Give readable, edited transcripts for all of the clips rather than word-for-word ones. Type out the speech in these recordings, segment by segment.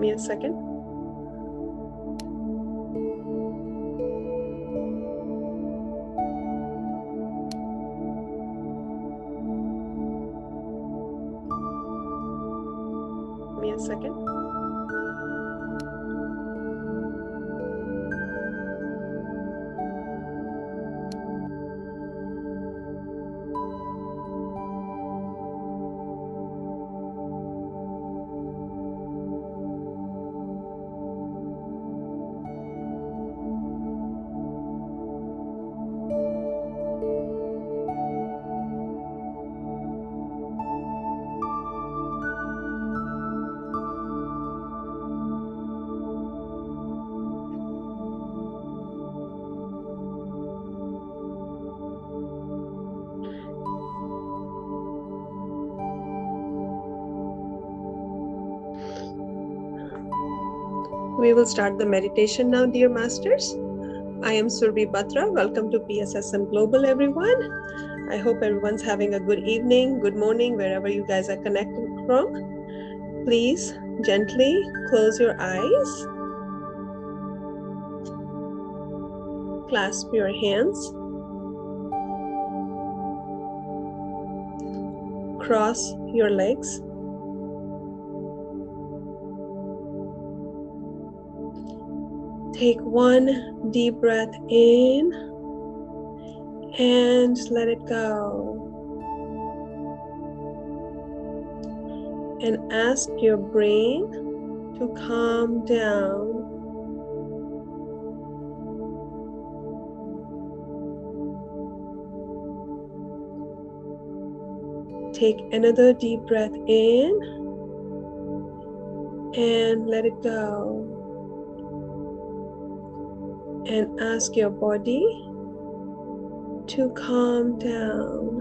me a second. Give me a second. We will start the meditation now, dear masters. I am Surbi Batra. Welcome to PSSM Global, everyone. I hope everyone's having a good evening, good morning, wherever you guys are connecting from. Please gently close your eyes. Clasp your hands. Cross your legs. Take one deep breath in and let it go. And ask your brain to calm down. Take another deep breath in and let it go. And ask your body to calm down.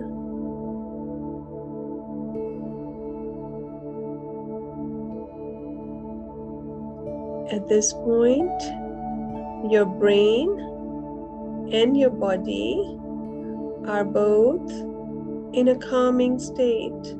At this point, your brain and your body are both in a calming state.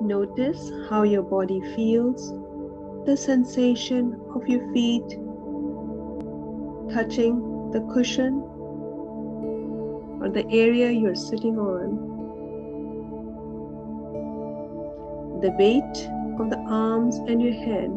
Notice how your body feels, the sensation of your feet touching the cushion or the area you're sitting on, the weight of the arms and your head.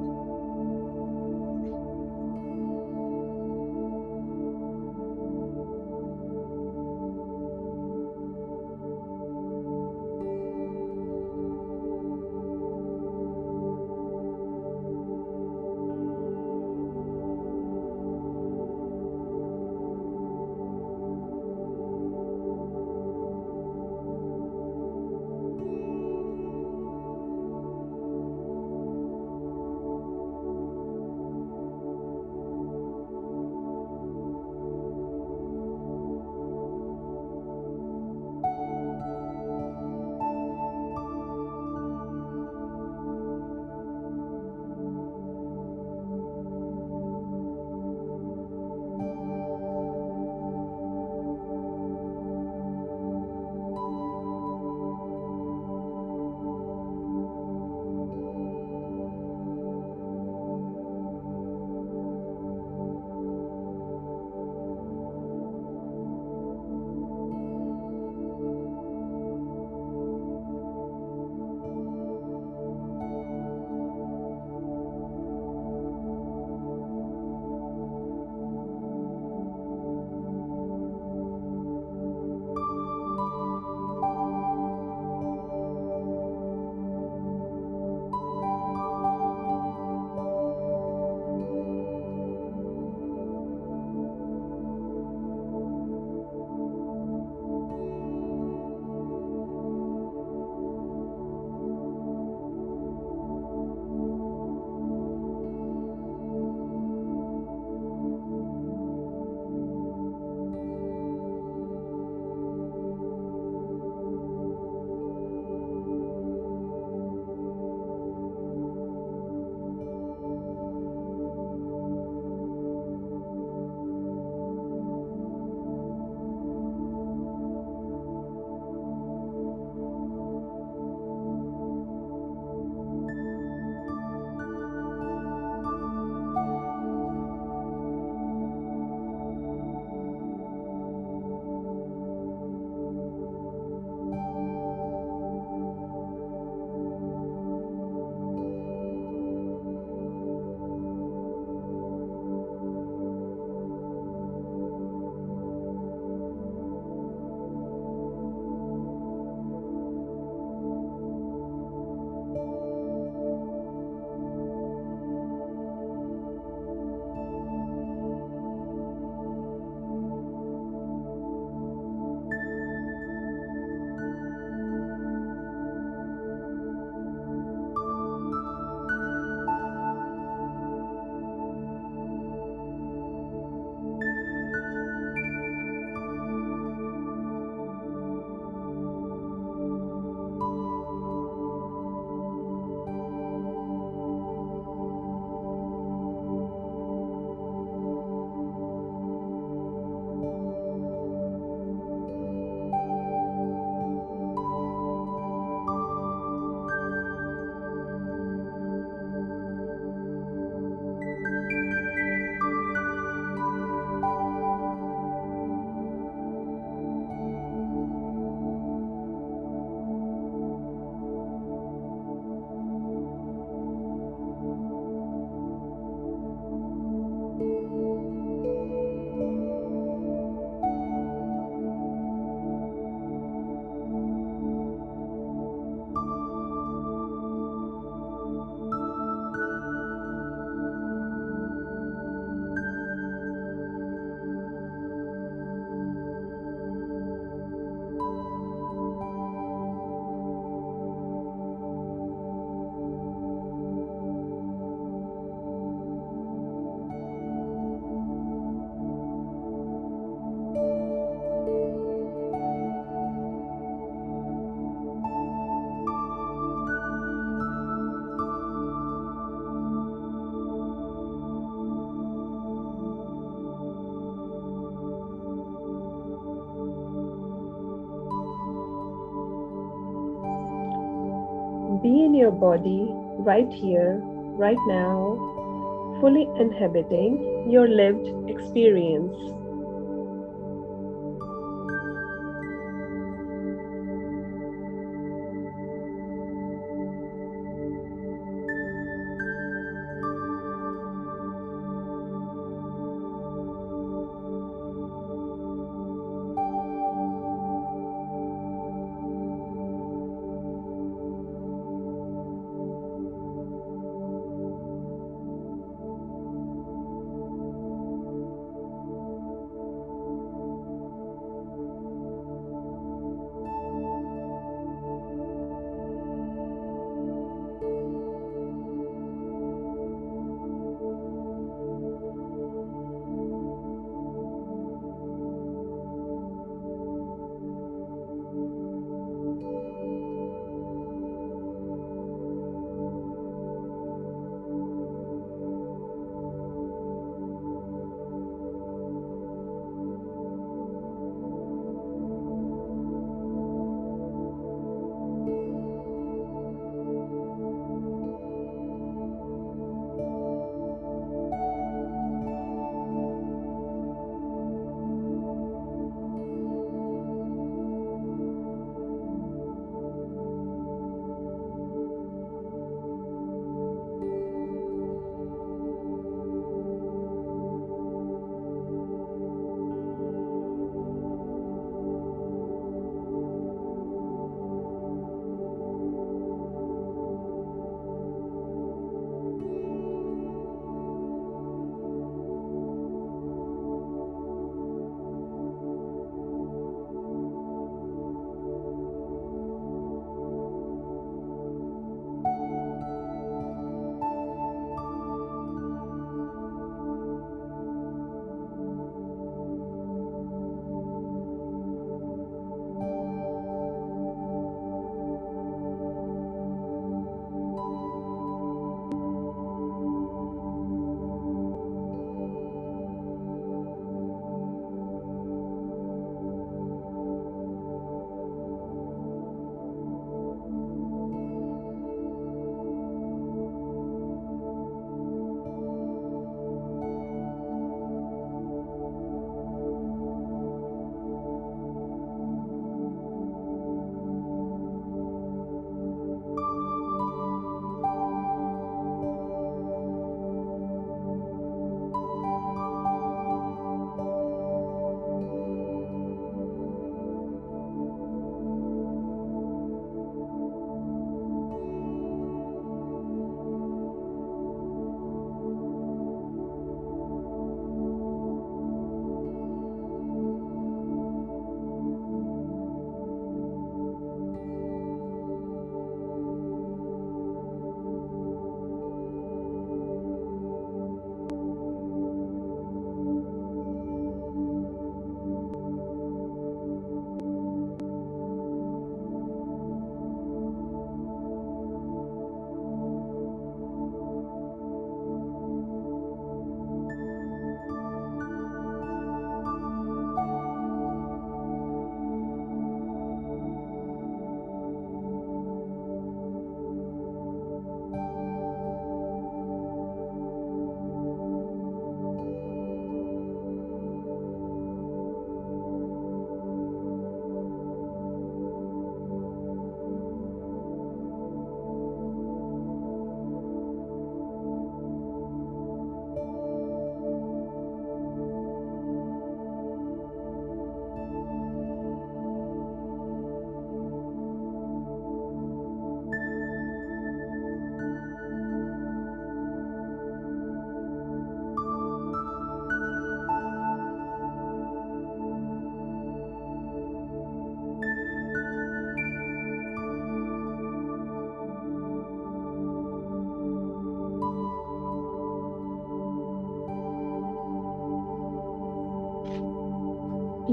be in your body right here, right now, fully inhabiting your lived experience.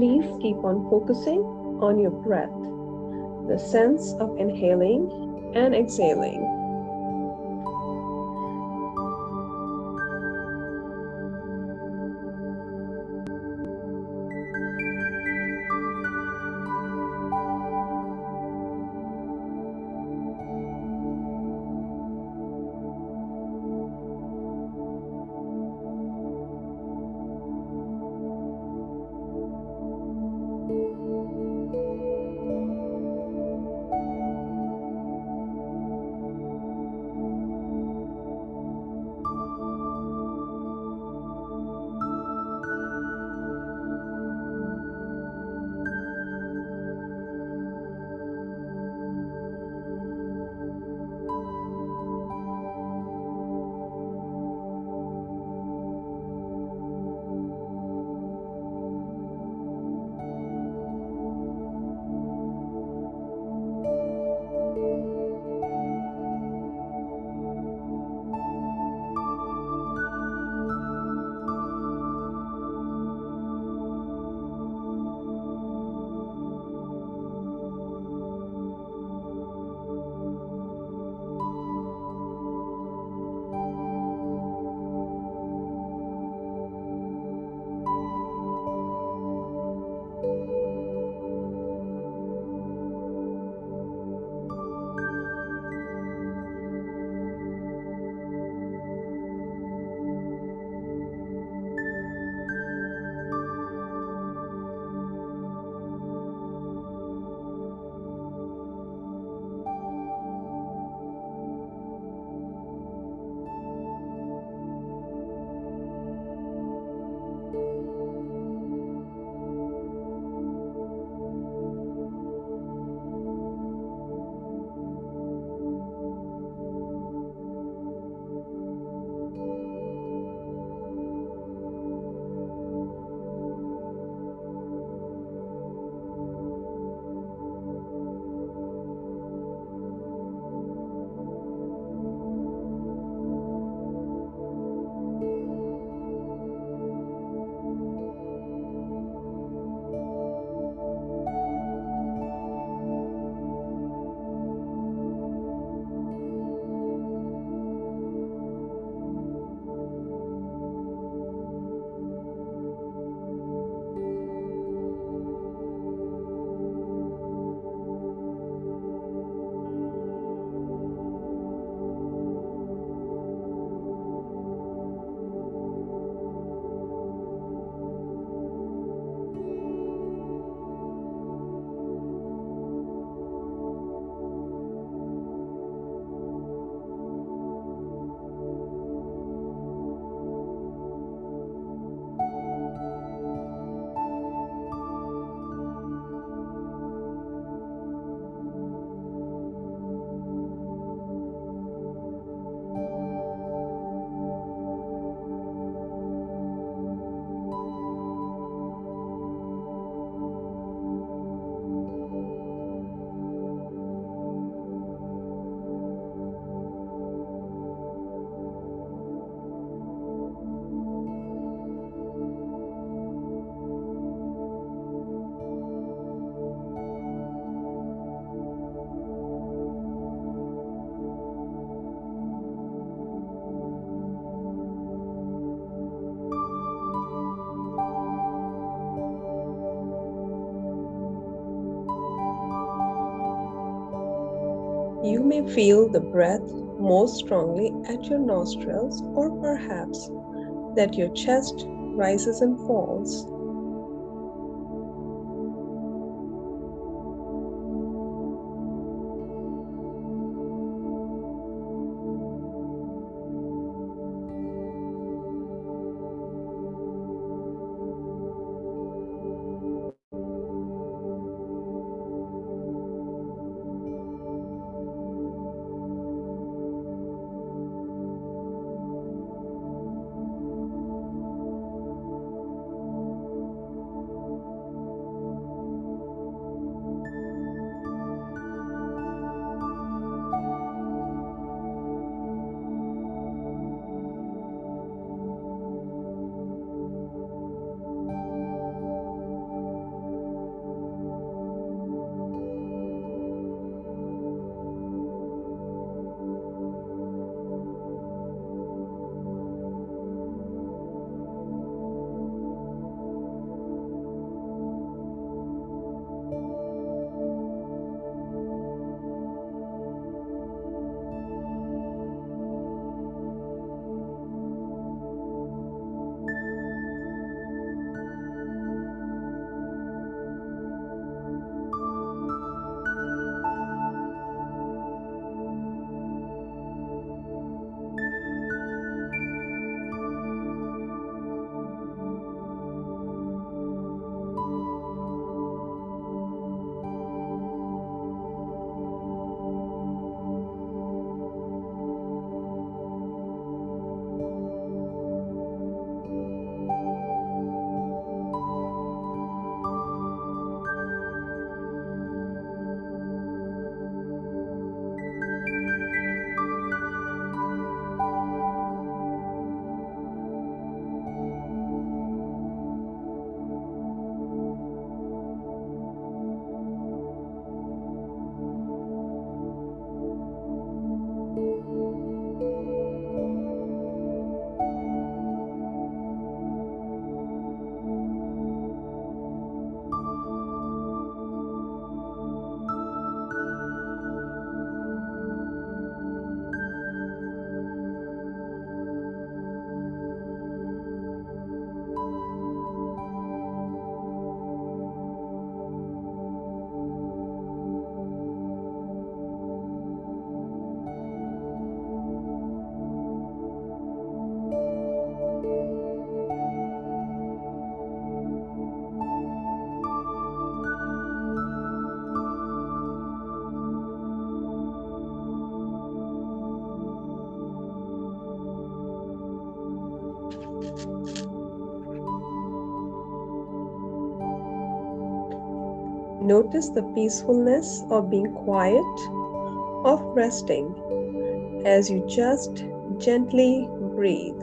Please keep on focusing on your breath, the sense of inhaling and exhaling. You may feel the breath most strongly at your nostrils, or perhaps that your chest rises and falls. Notice the peacefulness of being quiet, of resting, as you just gently breathe.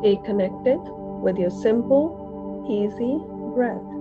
Stay connected with your simple, easy breath.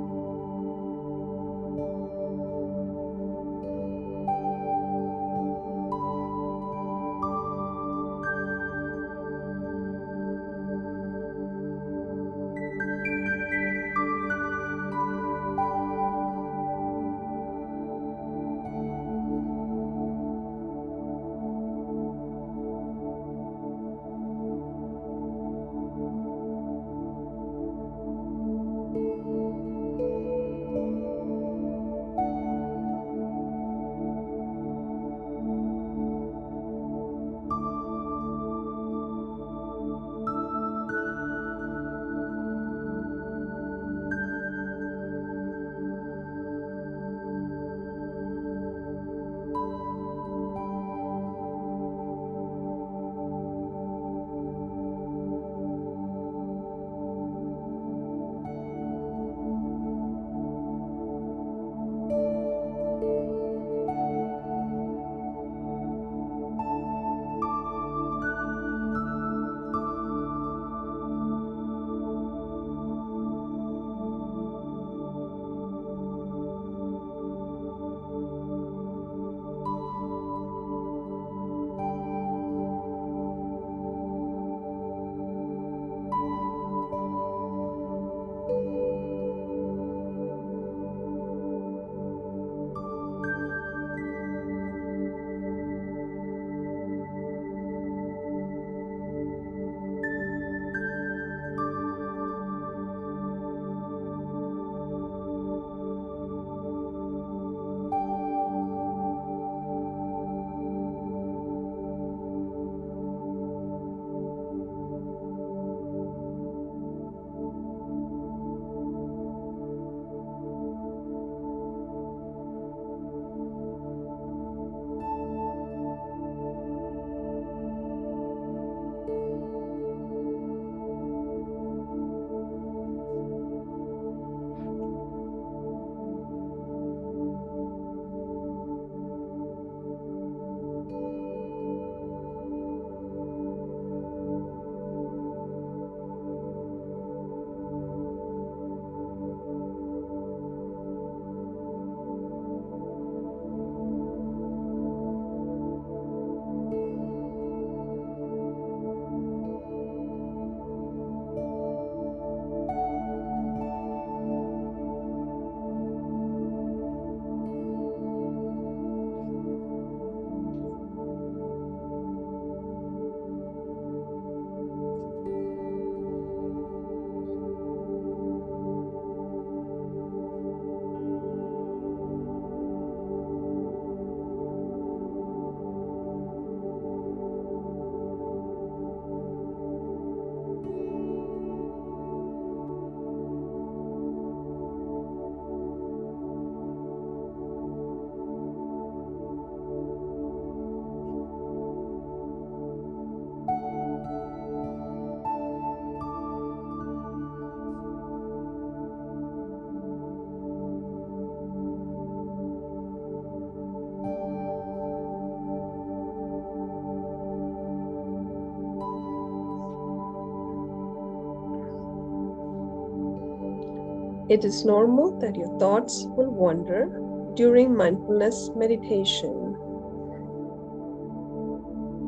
It is normal that your thoughts will wander during mindfulness meditation.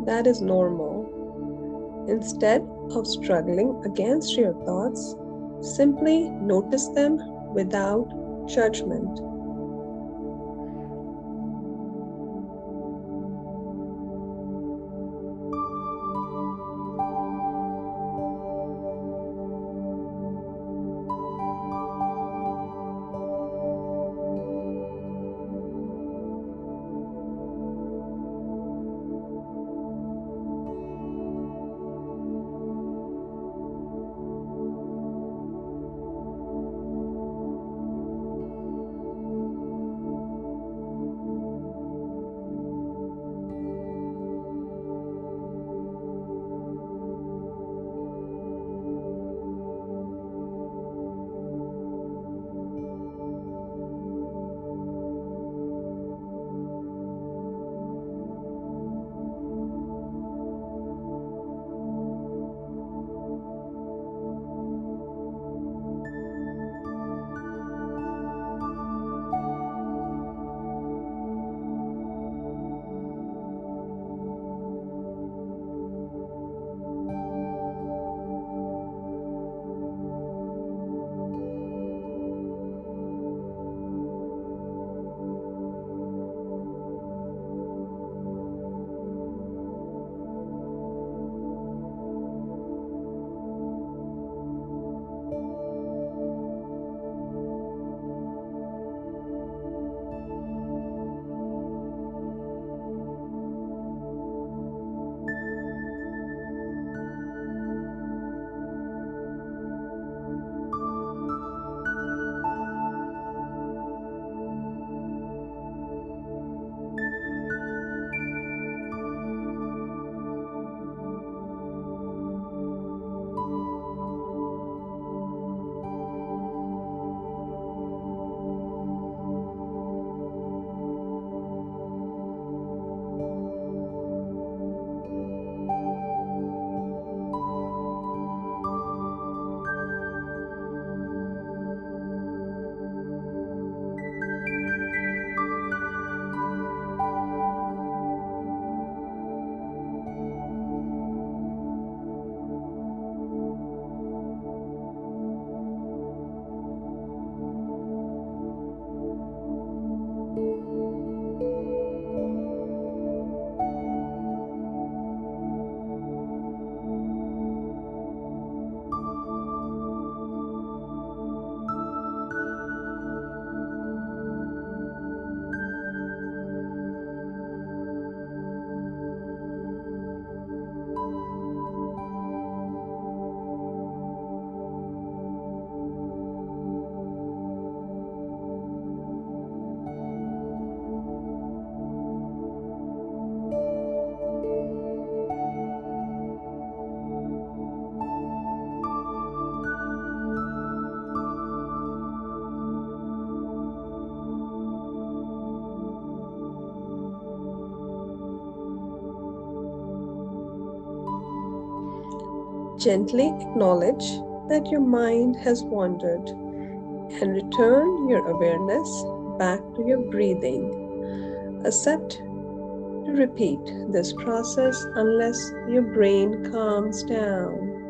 That is normal. Instead of struggling against your thoughts, simply notice them without judgment. Gently acknowledge that your mind has wandered and return your awareness back to your breathing. Accept to repeat this process unless your brain calms down.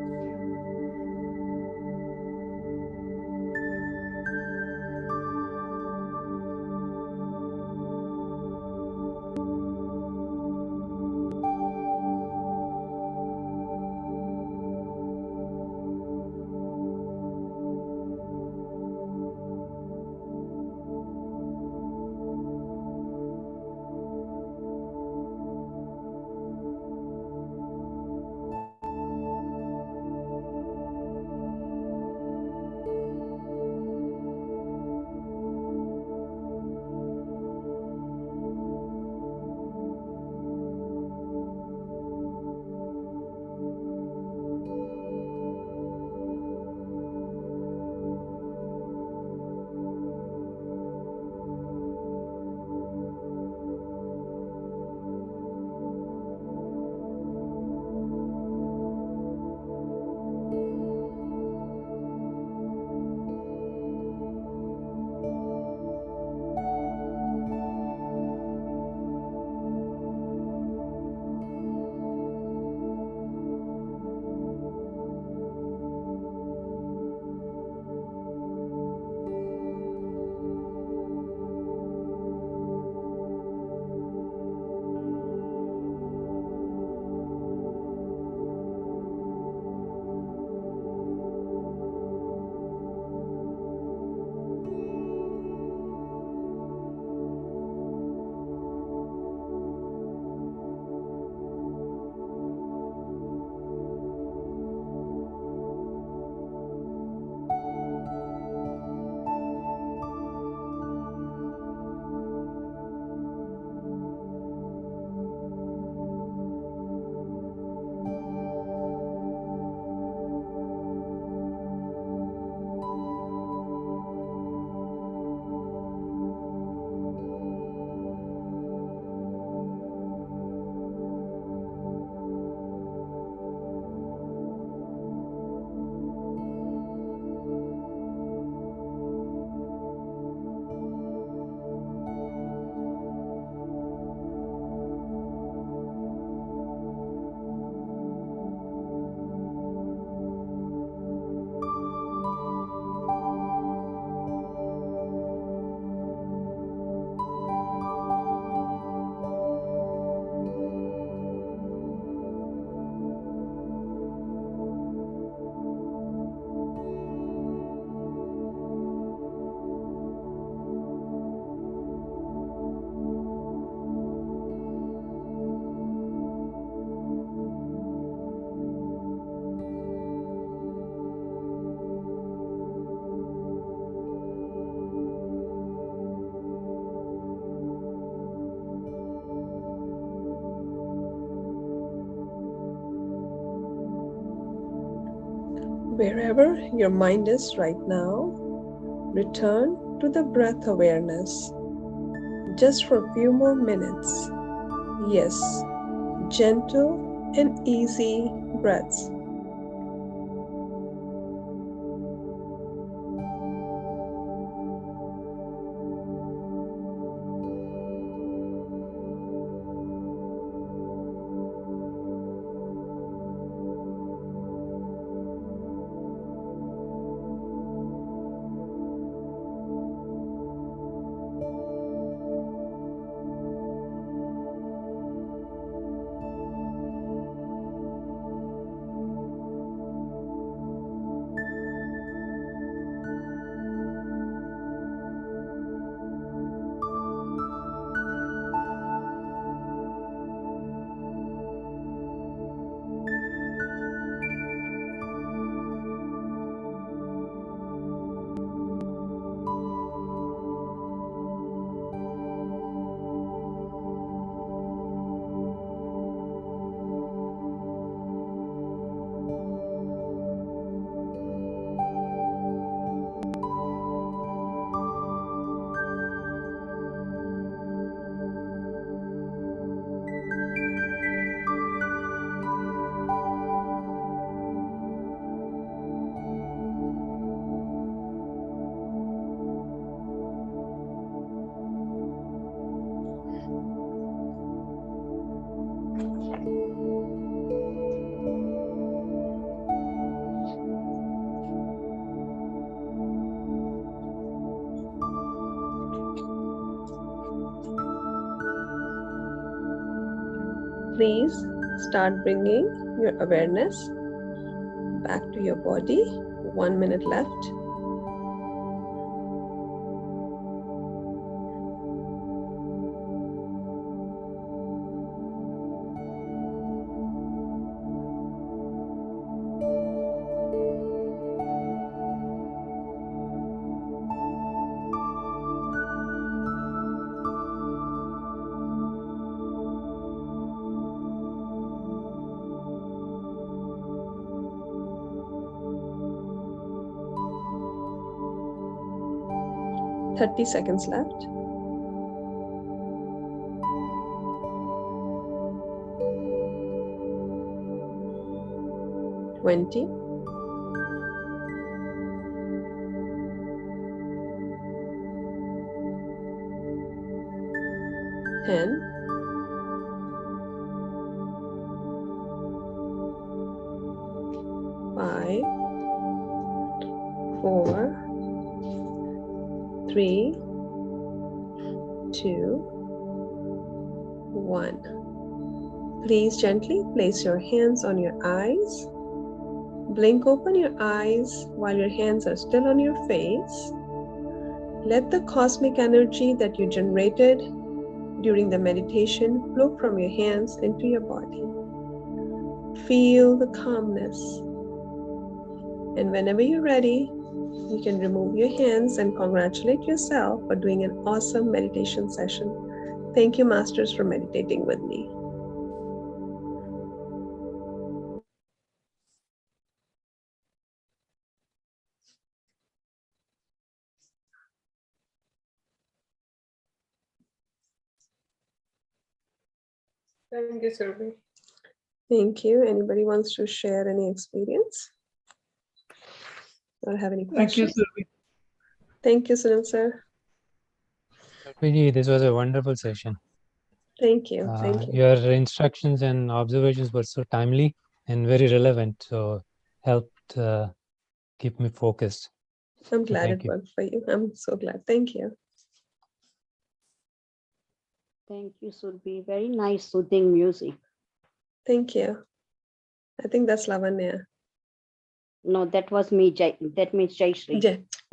Wherever your mind is right now, return to the breath awareness just for a few more minutes. Yes, gentle and easy breaths. Please start bringing your awareness back to your body. 1 minute left. Thirty seconds left. 20. 10. 5. 4. 3. 2. 1. Please gently place your hands on your eyes. Blink open your eyes while your hands are still on your face. Let the cosmic energy that you generated during the meditation flow from your hands into your body. Feel the calmness. And whenever you're ready, you can remove your hands and congratulate yourself for doing an awesome meditation session. Thank you, Masters, for meditating with me. Thank you, Surbhi. Thank you. Anybody wants to share any experience or have any questions? Thank you, Surbhi. Thank you, Sunil sir. Surbhi, this was a wonderful session. Thank you. Thank you. Your instructions and observations were so timely and very relevant, so helped keep me focused. I'm glad thank it you. worked for you. I'm so glad. Thank you. Thank you, Surbhi. Very nice, soothing music. Thank you. I think that's Lavanya. No, that was me. That means Jai Shri.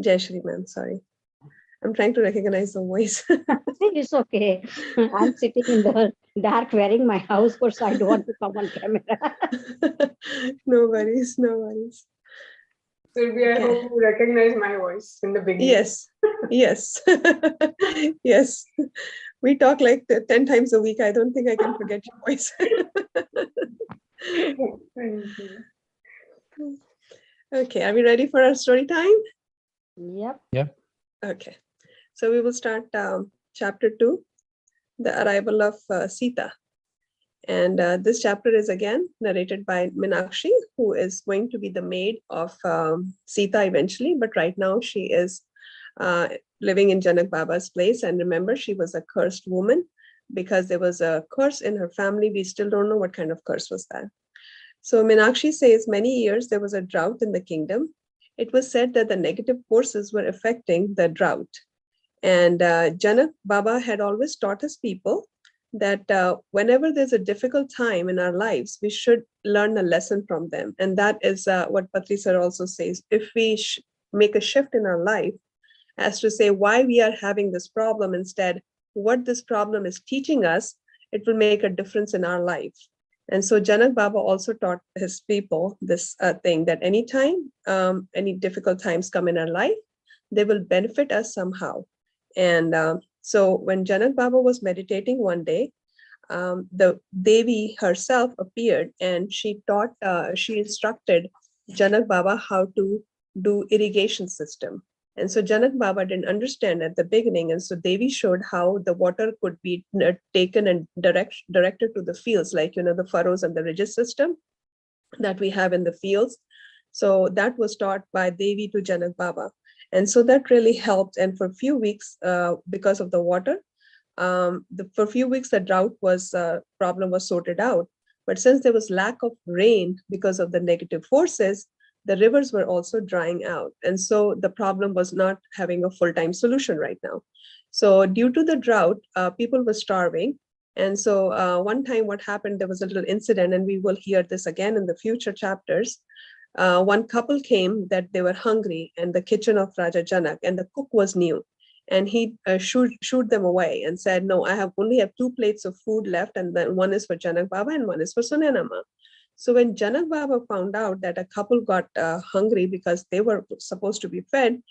Jai Shri, ma'am. Sorry. I'm trying to recognize the voice. It's okay. I'm sitting in the dark wearing my house coat, so I don't want to come on camera. No worries. No worries. Surbhi, I Okay. hope you recognize my voice in the beginning. Yes. Yes. Yes. We talk like 10 times a week. I don't think I can forget your voice. Thank you. Okay. Are we ready for our story time? Yep. Okay. So we will start chapter 2, the arrival of Sita. And this chapter is again narrated by Meenakshi, who is going to be the maid of Sita eventually. But right now she is living in Janak Baba's place. And remember, she was a cursed woman because there was a curse in her family. We still don't know what kind of curse was that. So Meenakshi says many years there was a drought in the kingdom. It was said that the negative forces were affecting the drought. And Janak Baba had always taught his people that whenever there's a difficult time in our lives, we should learn a lesson from them. And that is what Patri sir also says. If we make a shift in our life as to say why we are having this problem, instead, what this problem is teaching us, it will make a difference in our life. And so Janak Baba also taught his people this thing, that anytime any difficult times come in our life, they will benefit us somehow. And so when Janak Baba was meditating one day, the Devi herself appeared and she instructed Janak Baba how to do irrigation system. And so Janak Baba didn't understand at the beginning. And so Devi showed how the water could be taken and directed to the fields, like, the furrows and the ridges system that we have in the fields. So that was taught by Devi to Janak Baba. And so that really helped. And for a few weeks, because of the water, for a few weeks, the drought problem was sorted out. But since there was lack of rain because of the negative forces, the rivers were also drying out. And so the problem was not having a full-time solution right now. So due to the drought, people were starving. And so one time what happened, there was a little incident, and we will hear this again in the future chapters. One couple came that they were hungry in the kitchen of Raja Janak, and the cook was new. And he shooed them away and said, no, I only have 2 plates of food left, and then one is for Janak Baba and one is for Sunena Ma. So when Janak Baba found out that a couple got hungry because they were supposed to be fed,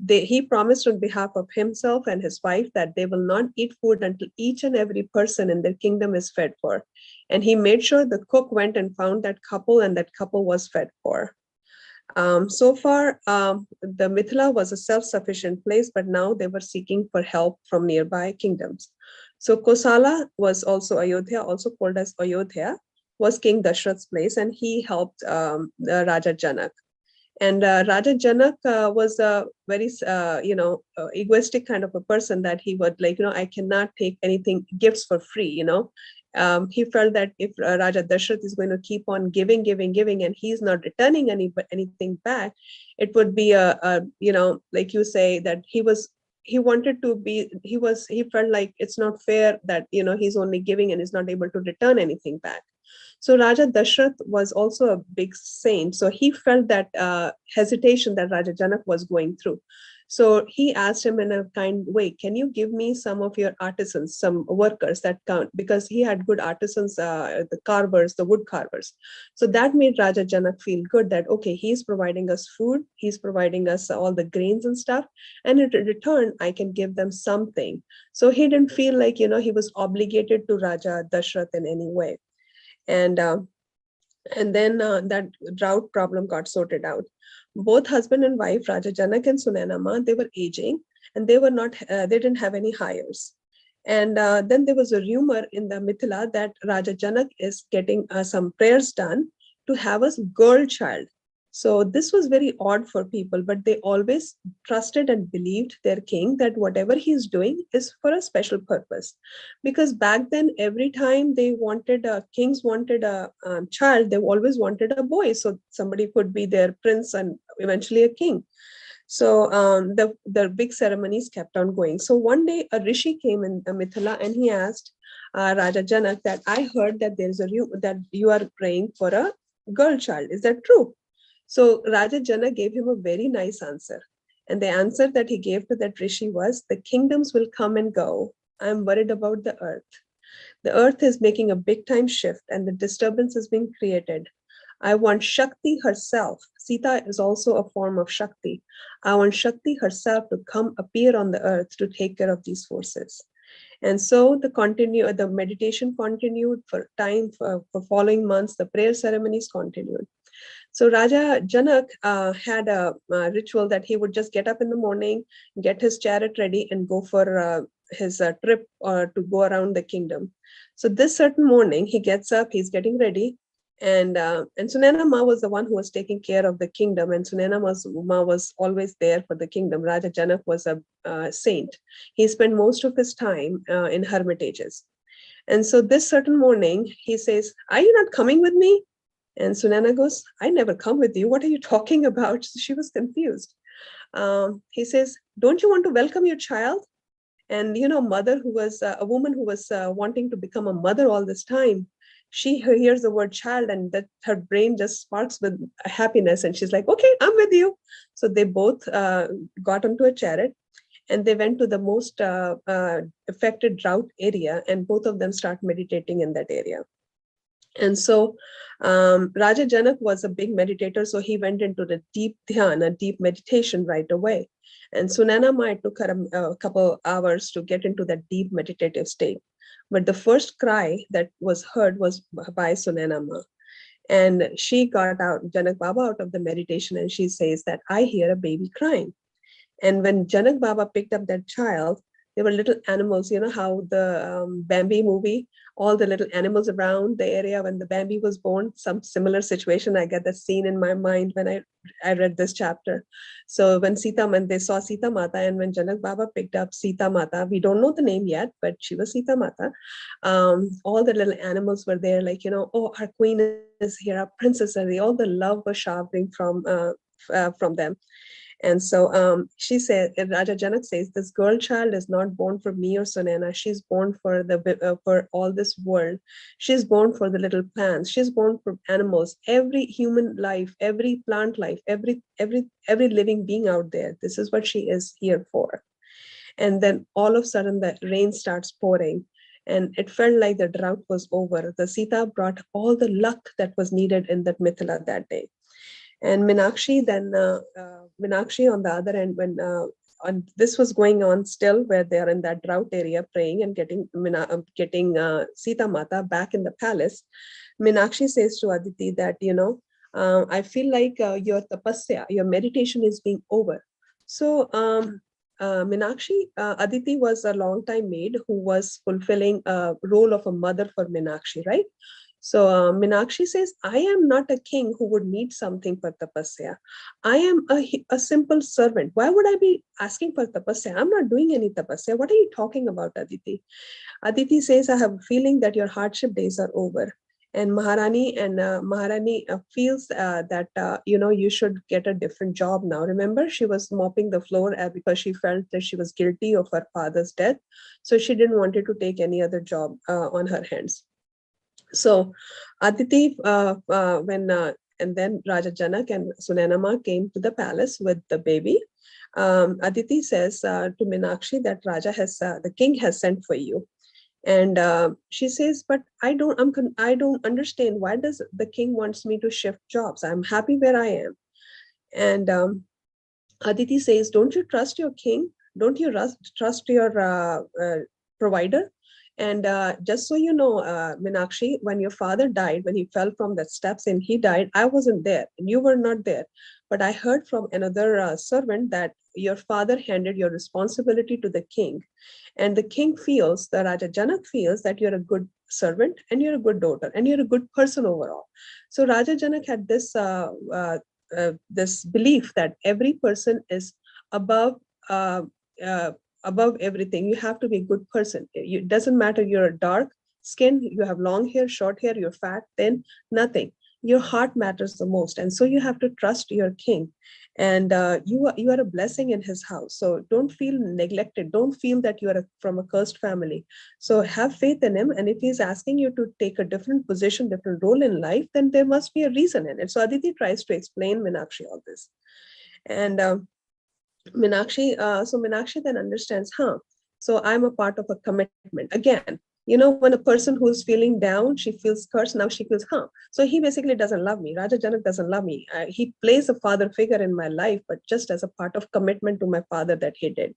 he promised on behalf of himself and his wife that they will not eat food until each and every person in their kingdom is fed for. And he made sure the cook went and found that couple, and that couple was fed for. So far, the Mithila was a self-sufficient place, but now they were seeking for help from nearby kingdoms. So Kosala was also Ayodhya, also called as Ayodhya, was King Dashrath's place, and he helped Raja Janak. And Raja Janak was a very, egoistic kind of a person, that he would I cannot take anything, gifts for free, he felt that if Raja Dashrath is going to keep on giving, and he's not returning anything back, it would be like you say, that he felt like it's not fair that, he's only giving and is not able to return anything back. So Raja Dashrath was also a big saint. So he felt that hesitation that Raja Janak was going through. So he asked him in a kind way, can you give me some of your artisans, some workers that count? Because he had good artisans, the carvers, the wood carvers. So that made Raja Janak feel good that, okay, he's providing us food, he's providing us all the grains and stuff, and in return, I can give them something. So he didn't feel like, he was obligated to Raja Dashrath in any way. And then that drought problem got sorted out. Both husband and wife, Raja Janak and Sunena Ma, they were aging, and they didn't have any hires. And then there was a rumor in the Mithila that Raja Janak is getting some prayers done to have a girl child. So this was very odd for people, but they always trusted and believed their king that whatever he's doing is for a special purpose. Because back then, every time they wanted kings wanted a child, they always wanted a boy. So somebody could be their prince and eventually a king. So the big ceremonies kept on going. So one day a rishi came in the Mithila, and he asked Raja Janak that, I heard that there's that you are praying for a girl child. Is that true? So Raja Janak gave him a very nice answer. And the answer that he gave to that rishi was, the kingdoms will come and go. I'm worried about the earth. The earth is making a big time shift, and the disturbance is being created. I want Shakti herself. Sita is also a form of Shakti. I want Shakti herself to come appear on the earth to take care of these forces. And so the meditation continued for following months. The prayer ceremonies continued. So Raja Janak had a ritual that he would just get up in the morning, get his chariot ready, and go for his trip to go around the kingdom. So this certain morning, he gets up, he's getting ready, and Sunena Ma was the one who was taking care of the kingdom, and Sunena Ma was always there for the kingdom. Raja Janak was a saint. He spent most of his time in hermitages. And so this certain morning, he says, are you not coming with me? And Sunena goes, I never come with you. What are you talking about? She was confused. He says, don't you want to welcome your child? And, mother who was a woman who was wanting to become a mother all this time, she hears the word child, and that her brain just sparks with happiness. And she's like, okay, I'm with you. So they both got onto a chariot, and they went to the most affected drought area, and both of them start meditating in that area. And so Raja Janak was a big meditator, so he went into the deep dhyan, a deep meditation right away. And Sunena Ma, it took her a couple hours to get into that deep meditative state. But the first cry that was heard was by Sunena Ma. And she got out, Janak Baba, out of the meditation, and she says that, I hear a baby crying. And when Janak Baba picked up that child, there were little animals, how the Bambi movie, all the little animals around the area when the Bambi was born, some similar situation. I get that scene in my mind when I read this chapter. So when they saw Sita Mata, and when Janak Baba picked up Sita Mata, we don't know the name yet, but she was Sita Mata. All the little animals were there, like, oh, our queen is here, our princess is here. All the love was showering from them. And so she said, Raja Janak says, this girl child is not born for me or Sunena. She's born for for all this world. She's born for the little plants. She's born for animals. Every human life, every plant life, every living being out there. This is what she is here for. And then all of a sudden, the rain starts pouring. And it felt like the drought was over. The Sita brought all the luck that was needed in that Mithila that day. And Minakshi Minakshi on the other end, when this was going on still, where they are in that drought area praying and getting Sita Mata back in the palace, Minakshi says to Aditi that, I feel like your tapasya, your meditation is being over. So Minakshi, Aditi was a long time maid who was fulfilling a role of a mother for Minakshi, right? So Minakshi says, I am not a king who would need something for tapasya. I am a simple servant. Why would I be asking for tapasya? I'm not doing any tapasya. What are you talking about, Aditi? Aditi says, I have a feeling that your hardship days are over. And Maharani feels that, you should get a different job now. Remember, she was mopping the floor because she felt that she was guilty of her father's death. So she didn't want to take any other job on her hands. So Aditi, and then Raja Janak and Sunenama came to the palace with the baby. Aditi says to Minakshi that the king has sent for you. And she says, but I don't understand. Why does the king wants me to shift jobs? I'm happy where I am. And Aditi says, don't you trust your king? Don't you trust your provider? And just so you know, Minakshi, when your father died, when he fell from the steps and he died, I wasn't there and you were not there. But I heard from another servant that your father handed your responsibility to the king. And the king feels, the Raja Janak feels that you're a good servant and you're a good daughter and you're a good person overall. So Raja Janak had this belief that every person is above everything. You have to be a good person. It doesn't matter you're dark skin, you have long hair, short hair, you're fat, thin, nothing. Your heart matters the most. And so you have to trust your king. And you are a blessing in his house. So don't feel neglected. Don't feel that you are from a cursed family. So have faith in him. And if he's asking you to take a different position, different role in life, then there must be a reason in it. So Aditi tries to explain Minakshi all this. And Minakshi then understands, so I'm a part of a commitment. Again, when a person who's feeling down, she feels cursed, now she feels, so he basically doesn't love me. Raja Janak doesn't love me. He plays a father figure in my life, but just as a part of commitment to my father that he did.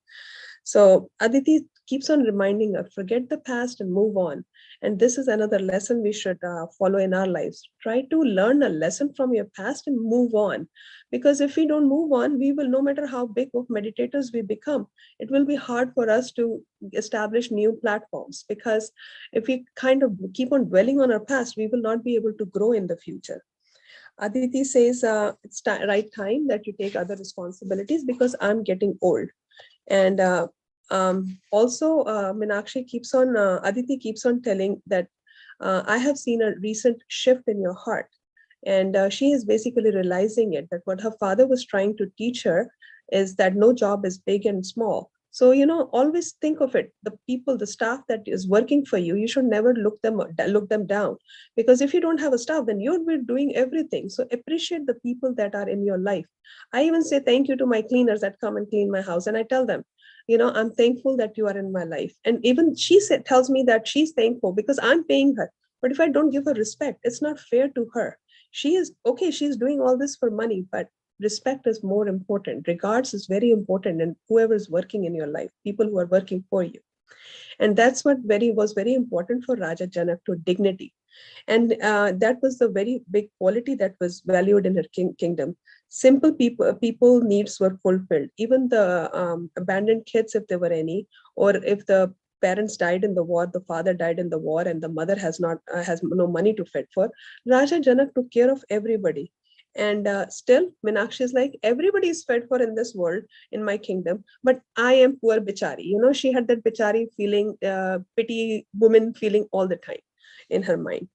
So Aditi keeps on reminding her, forget the past and move on. And this is another lesson we should follow in our lives. Try to learn a lesson from your past and move on. Because if we don't move on, we will, no matter how big of meditators we become, it will be hard for us to establish new platforms. Because if we kind of keep on dwelling on our past, we will not be able to grow in the future. Aditi says, it's right time that you take other responsibilities because I'm getting old. And also Minakshi Aditi keeps on telling that I have seen a recent shift in your heart. And she is basically realizing it, that what her father was trying to teach her is that no job is big and small. So, always think of it. The people, the staff that is working for you, you should never look them down. Because if you don't have a staff, then you'll be doing everything. So appreciate the people that are in your life. I even say thank you to my cleaners that come and clean my house. And I tell them, I'm thankful that you are in my life. And even she tells me that she's thankful because I'm paying her. But if I don't give her respect, it's not fair to her. She is okay. She's doing all this for money, but respect is more important. Regards is very important. And whoever is working in your life, people who are working for you. And that's what was very important for Raja Janak, to dignity. And that was the very big quality that was valued in her kingdom. Simple people needs were fulfilled. Even the abandoned kids, if there were any, or if the parents died in the war, the father died in the war, and the mother has no money to feed for, Raja Janak took care of everybody. And still, Minakshi is like, everybody is fed for in this world, in my kingdom, but I am poor bichari. She had that bichari feeling, pity woman feeling all the time. in her mind.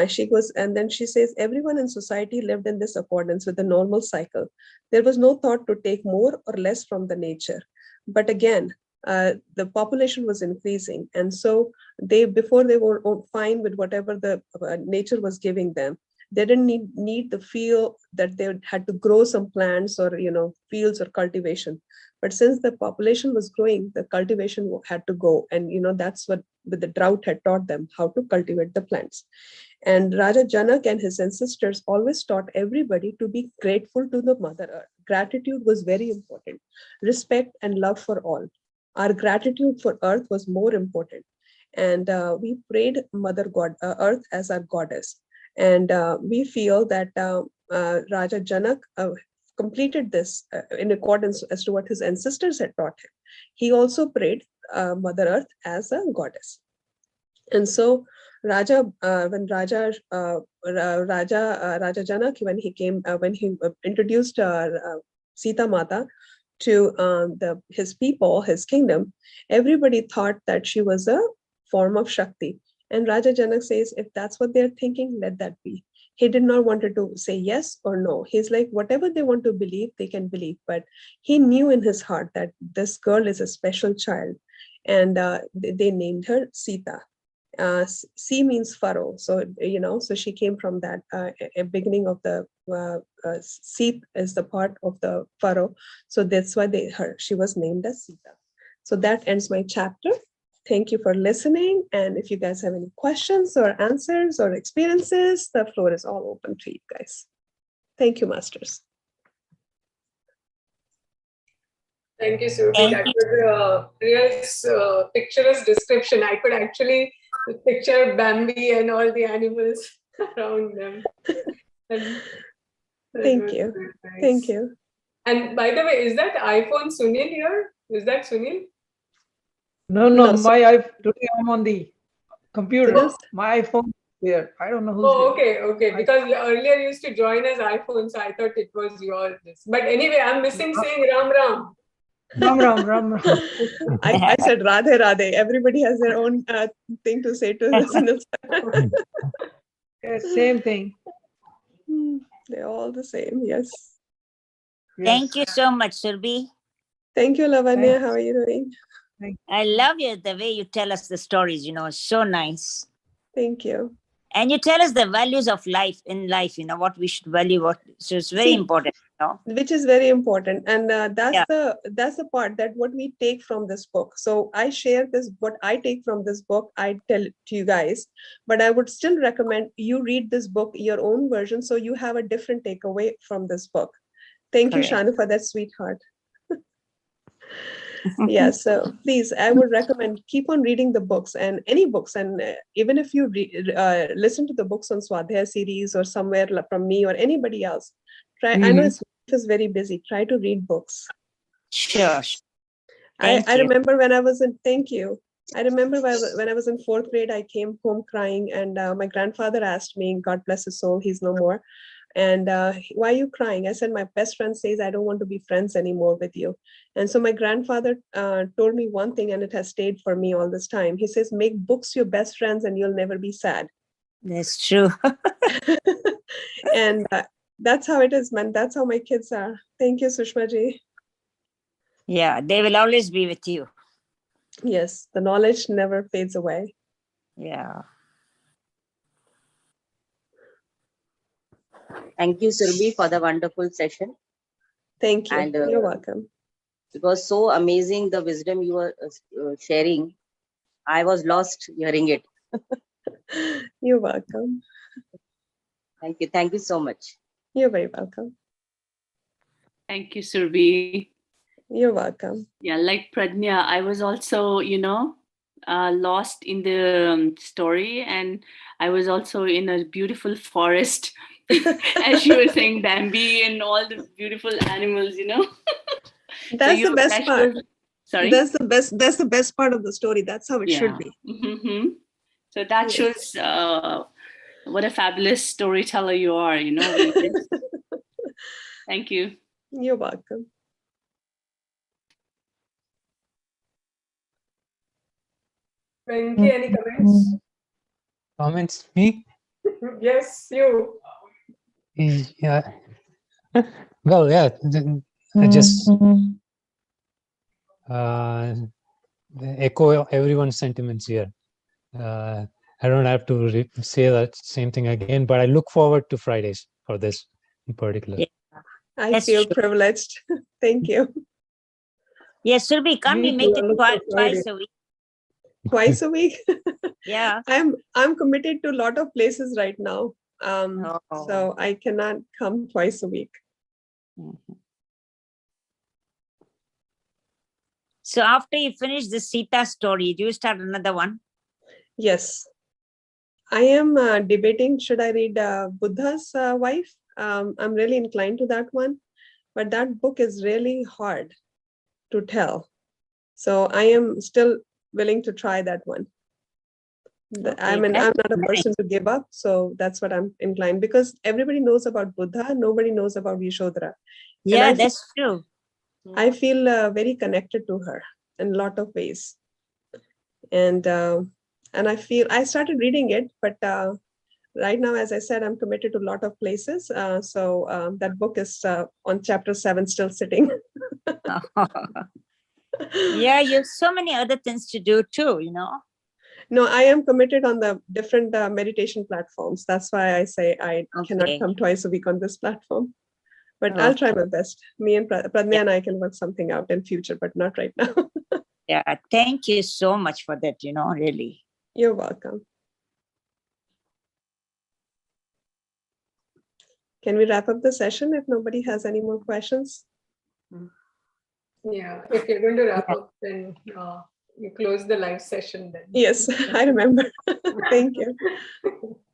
She goes, and then she says, everyone in society lived in this accordance with the normal cycle. There was no thought to take more or less from the nature. But again, the population was increasing. And so before they were fine with whatever the nature was giving them, they didn't need the feel that they had to grow some plants or, fields or cultivation. But since the population was growing, the cultivation had to go. And, that's what the drought had taught them, how to cultivate the plants. And Raja Janak and his ancestors always taught everybody to be grateful to the Mother Earth. Gratitude was very important. Respect and love for all. Our gratitude for Earth was more important. And we prayed Mother Earth as our goddess. And we feel that Raja Janak completed this in accordance as to what his ancestors had taught him. He also prayed Mother Earth as a goddess. And so when Raja Janak, when he introduced Sita Mata to his people, his kingdom, everybody thought that she was a form of Shakti. And Raja Janak says, if that's what they're thinking, let that be. He did not want to say yes or no. He's like, whatever they want to believe, they can believe. But he knew in his heart that this girl is a special child. And they named her Sita. C means furrow. So, so she came from that beginning of the Seet is the part of the furrow. So that's why she was named as Sita. So that ends my chapter. Thank you for listening. And if you guys have any questions or answers or experiences, the floor is all open to you guys. Thank you, masters. Thank you, Surabhi. That was a real picturesque description. I could actually picture Bambi and all the animals around them. Thank you. Nice. Thank you. And by the way, is that iPhone Sunil here? Is that Sunil? No, today I'm on the computer. Sunil's- My iPhone is here. I don't know who's Oh, here. okay. Because earlier you used to join as iPhone, so I thought it was yours. But anyway, I'm missing saying Ram Ram. Ram. I said Radhe Radhe. Everybody has their own thing to say to Sunil. Yeah, same thing. They're all the same. Yes. Thank you so much, Surbi. Thank you, Lavanya. Thanks. How are you doing? I love you, the way you tell us the stories, so nice. Thank you. And you tell us the values of life, what we should value. So it's very important, Which is very important. And that's the part that what we take from this book. So I share this, what I take from this book, I tell it to you guys, but I would still recommend you read this book, your own version, so you have a different takeaway from this book. Thank you, Shanu, for that sweetheart. Yeah, so please, I would recommend keep on reading the books and any books. And even if you listen to the books on Swadhyaya series or somewhere from me or anybody else, try. I know it's very busy. Try to read books. Sure. I remember when I was in, thank you. I remember when I was in 4th grade, I came home crying and my grandfather asked me, God bless his soul, he's no more. And why are you crying? I said, my best friend says, I don't want to be friends anymore with you. And so my grandfather told me one thing, and it has stayed for me all this time. He says, make books your best friends and you'll never be sad. That's true. And that's how it is, man. That's how my kids are. Thank you, Sushma ji. Yeah, they will always be with you. Yes, the knowledge never fades away. Yeah. Thank you, Surbi, for the wonderful session. Thank you. And, you're welcome. It was so amazing, the wisdom you were sharing. I was lost hearing it. You're welcome. Thank you. Thank you so much. You're very welcome. Thank you, Surbi. You're welcome. Yeah, like Pradnya, I was also, lost in the story, and I was also in a beautiful forest, as you were saying, Bambi and all the beautiful animals, That's the best part. Sorry? That's the best part of the story. That's how it should be. Mm-hmm. So that shows what a fabulous storyteller you are, Thank you. You're welcome. Venki, any comments? Comments? Me? Yes, you. Yeah. Well, yeah. I just echo everyone's sentiments here. I don't have to say that same thing again, but I look forward to Fridays for this in particular. Yeah. I That's feel true. privileged. Thank you. Yes, Surbi, can't we Me make too, I it look for twice Friday. a week? Twice a week. Yeah. I'm committed to a lot of places right now. Oh. So I cannot come twice a week. Mhm. So after you finish the Sita story, do you start another one? Yes. I am debating, should I read Buddha's wife? I'm really inclined to that one, but that book is really hard to tell. So I am still willing to try that one. I Okay, mean, that's I'm not a nice. person to give up, so that's what I'm inclined, because everybody knows about Buddha, nobody knows about Yashodhara. Yeah, that's true. I feel very connected to her in a lot of ways. And I feel I started reading it, but right now, as I said, I'm committed to a lot of places. So that book is on chapter 7, still sitting. Yeah, you have so many other things to do too, you know. No, I am committed on the different meditation platforms. That's why I say I cannot Okay. come twice a week on this platform. But Oh. I'll try my best. Me and Pradnya Yeah. and I can work something out in future, but not right now. Yeah, thank you so much for that, you know, really. You're welcome. Can we wrap up the session if nobody has any more questions? Yeah, if you're going to wrap up, then you close the live session then. Yes, I remember. Thank you.